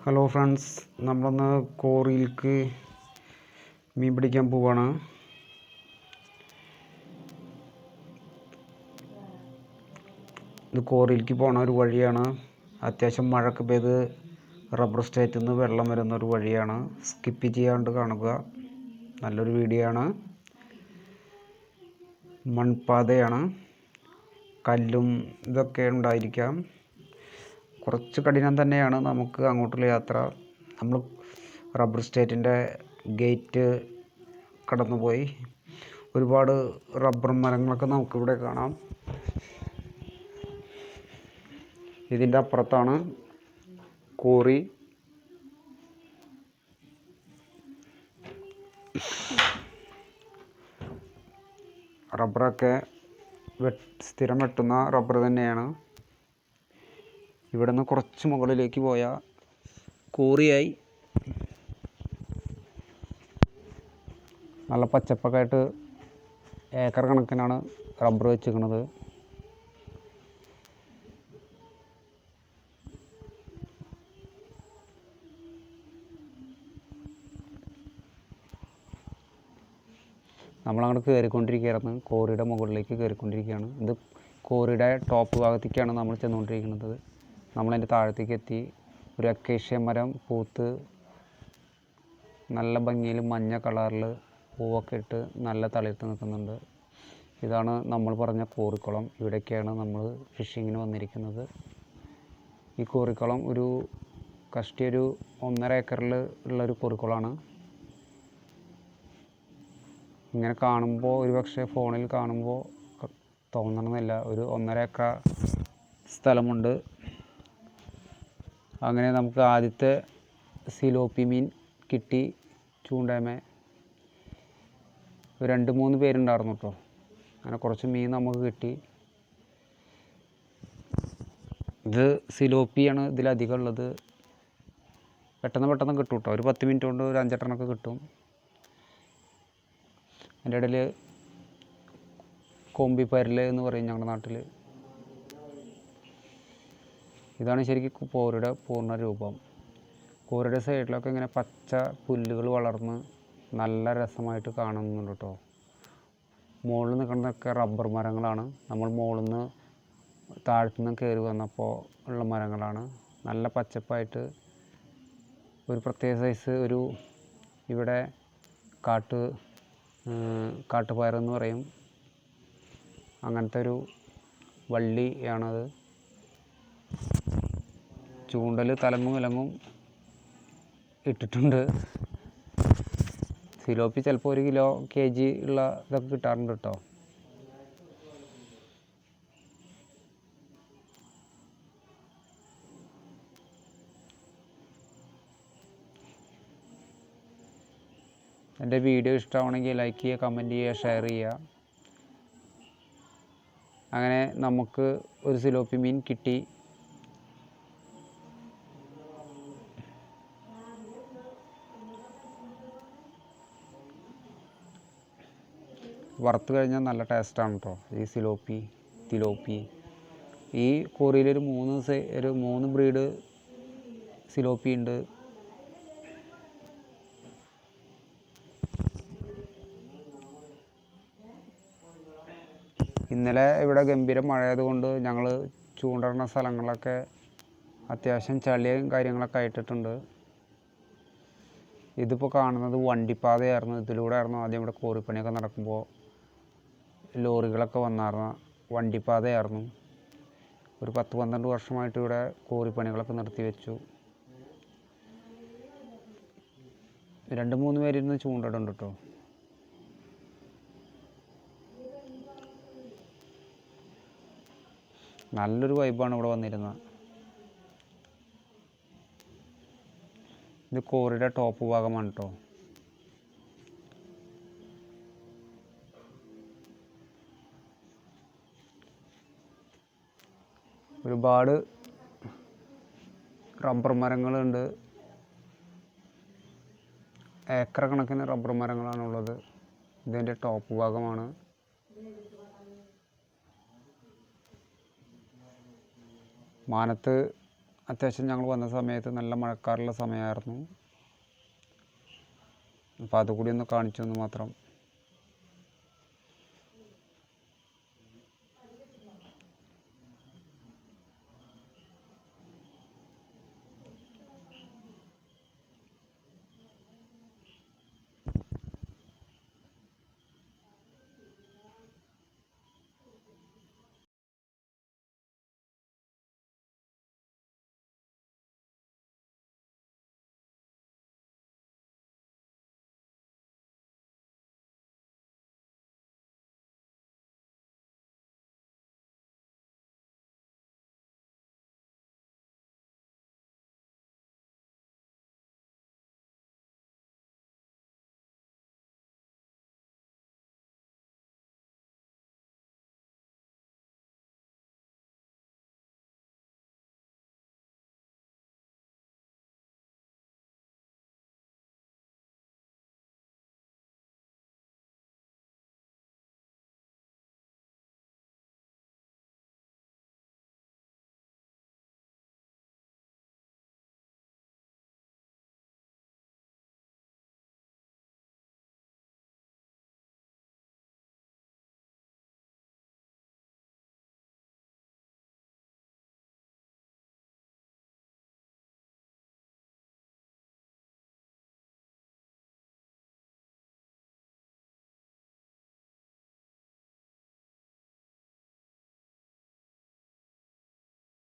Hello friends, നമ്മളൊന്ന് കോറിയിലേക്ക് മീൻ പിടിക്കാൻ പോവാണ്. ഇത് കോറിയിലേക്ക് പോണ ഒരു വഴിയാണ്. അത്യാവശ്യം മഴയൊക്കെ പെയ്ത് റബ്ബർ എസ്റ്റേറ്റിൽ നിന്ന് വെള്ളം വരുന്ന ഒരു വഴിയാണ്. സ്കിപ്പ് ചെയ്യാണ്ട് കാണുക. നല്ലൊരു വീഡിയോ ആണ്. മൺപാതയാണ്. കല്ലും ഇതൊക്കെ ഉണ്ടായിരിക്കാം. കുറച്ച് കഠിനം തന്നെയാണ് നമുക്ക് അങ്ങോട്ടുള്ള യാത്ര. നമ്മൾ റബ്ബർ എസ്റ്റേറ്റിൻ്റെ ഗേറ്റ് കടന്നുപോയി. ഒരുപാട് റബ്ബർ മരങ്ങളൊക്കെ നമുക്കിവിടെ കാണാം. ഇതിൻ്റെ അപ്പുറത്താണ് കോറി. റബ്ബറൊക്കെ സ്ഥിരം വെട്ടുന്ന റബ്ബർ തന്നെയാണ്. ഇവിടെ നിന്ന് കുറച്ച് മുകളിലേക്ക് പോയാൽ കോറിയായി. നല്ല പച്ചപ്പൊക്കെ ആയിട്ട് ഏക്കർ കണക്കിനാണ് റബ്ബർ വെച്ചിരിക്കുന്നത്. നമ്മളങ്ങോട്ട് കയറിക്കൊണ്ടിരിക്കുകയായിരുന്നു. കോറിയുടെ മുകളിലേക്ക് കയറിക്കൊണ്ടിരിക്കുകയാണ്. ഇത് കോറിയുടെ ടോപ്പ് ഭാഗത്തേക്കാണ് നമ്മൾ ചെന്നുകൊണ്ടിരിക്കുന്നത്. നമ്മളതിൻ്റെ താഴത്തേക്ക് എത്തി. ഒരു അക്കേഷ്യ മരം പൂത്ത് നല്ല ഭംഗിയിൽ മഞ്ഞ കളറിൽ പൂവൊക്കെ ഇട്ട് നല്ല തളിർത്ത് നിൽക്കുന്നുണ്ട്. ഇതാണ് നമ്മൾ പറഞ്ഞ കോറിക്കുളം. ഇവിടേക്കാണ് നമ്മൾ ഫിഷിങ്ങിന് വന്നിരിക്കുന്നത്. ഈ കോറിക്കുളം ഒരു കഷ്ടി ഒരു 1.5 ഏക്കറിൽ ഉള്ളൊരു കോറിക്കുളമാണ്. ഇങ്ങനെ കാണുമ്പോൾ ഒരുപക്ഷെ ഫോണിൽ കാണുമ്പോൾ തോന്നണമെന്നില്ല. ഒരു 1.5 ഏക്കർ സ്ഥലമുണ്ട്. അങ്ങനെ നമുക്ക് ആദ്യത്തെ സിലോപ്പി മീൻ കിട്ടി. ചൂണ്ടമേ 2-3 പേരുണ്ടായിരുന്നു കേട്ടോ. അങ്ങനെ കുറച്ച് മീൻ നമുക്ക് കിട്ടി. ഇത് സിലോപ്പിയാണ് ഇതിലധികം ഉള്ളത്. പെട്ടെന്ന് കിട്ടും കേട്ടോ. ഒരു 10 മിനിറ്റ് കൊണ്ട് ഒരു 5-8 എണ്ണമൊക്കെ കിട്ടും. അതിൻ്റെ ഇടയിൽ കൊമ്പിപ്പരൽ എന്ന് പറയും ഞങ്ങളുടെ നാട്ടിൽ. ഇതാണ് ശരിക്കും കോറിയുടെ പൂർണ്ണ രൂപം. കോറിയുടെ സൈഡിലൊക്കെ ഇങ്ങനെ പച്ച പുല്ലുകൾ വളർന്ന് നല്ല രസമായിട്ട് കാണുന്നുണ്ട് കേട്ടോ. മുകളിൽ നിൽക്കുന്നതൊക്കെ റബ്ബർ മരങ്ങളാണ്. നമ്മൾ മുകളിൽ നിന്ന് താഴത്തുനിന്ന് കയറി വന്നപ്പോൾ ഉള്ള മരങ്ങളാണ്. നല്ല പച്ചപ്പായിട്ട് ഒരു പ്രത്യേക സൈസ് ഒരു ഇവിടെ കാട്ടുപയറെന്ന് പറയും. അങ്ങനത്തെ ഒരു വള്ളിയാണത്. ചൂണ്ടൽ തലങ്ങും വിലങ്ങും ഇട്ടിട്ടുണ്ട്. സിലോപ്പി ചിലപ്പോൾ 1 കിലോ kg ഉള്ള ഇതൊക്കെ കിട്ടാറുണ്ട് കേട്ടോ. എൻ്റെ വീഡിയോ ഇഷ്ടമാണെങ്കിൽ ലൈക്ക് ചെയ്യുക, കമൻറ്റ് ചെയ്യുക, ഷെയർ ചെയ്യുക. അങ്ങനെ നമുക്ക് ഒരു സിലോപ്പി മീൻ കിട്ടി. വറുത്ത് കഴിഞ്ഞാൽ നല്ല ടേസ്റ്റാണ് കേട്ടോ ഈ തിലോപ്പി. ഈ കോറിയിലൊരു 3 ബ്രീഡ് സിലോപ്പി ഉണ്ട്. ഇന്നലെ ഇവിടെ ഗംഭീര മഴയായതുകൊണ്ട് ഞങ്ങൾ ചൂണ്ടിടുന്ന സ്ഥലങ്ങളിലൊക്കെ അത്യാവശ്യം ചളിയും കാര്യങ്ങളൊക്കെ ആയിട്ടിട്ടുണ്ട്. ഇതിപ്പോൾ കാണുന്നത് വണ്ടിപ്പാതയായിരുന്നു. ഇതിലൂടെ ആയിരുന്നു ആദ്യം ഇവിടെ കോറിപ്പണിയൊക്കെ നടക്കുമ്പോൾ ലോറികളൊക്കെ വന്നായിരുന്ന വണ്ടിപ്പാതയായിരുന്നു. ഒരു 10-12 വർഷമായിട്ട് ഇവിടെ കോറിപ്പണികളൊക്കെ നിർത്തിവെച്ചു. 2-3 പേരിരുന്ന് ചൂണ്ടിടുന്നുണ്ട് കേട്ടോ. നല്ലൊരു വൈബാണ് ഇവിടെ വന്നിരുന്നത്. ഇത് കോറിയുടെ ടോപ്പ് ഭാഗമാണ് കേട്ടോ. ഒരുപാട് റബ്ബർ മരങ്ങളുണ്ട്. ഏക്കർ കണക്കിന് റബ്ബർ മരങ്ങളാണുള്ളത്. ഇതിൻ്റെ ടോപ്പ് ഭാഗമാണ്. മാനത്ത് അത്യാവശ്യം ഞങ്ങൾ വന്ന സമയത്ത് നല്ല മഴക്കാറുള്ള സമയമായിരുന്നു. അപ്പോൾ അതുകൂടി ഒന്ന് കാണിച്ചു എന്ന് മാത്രം.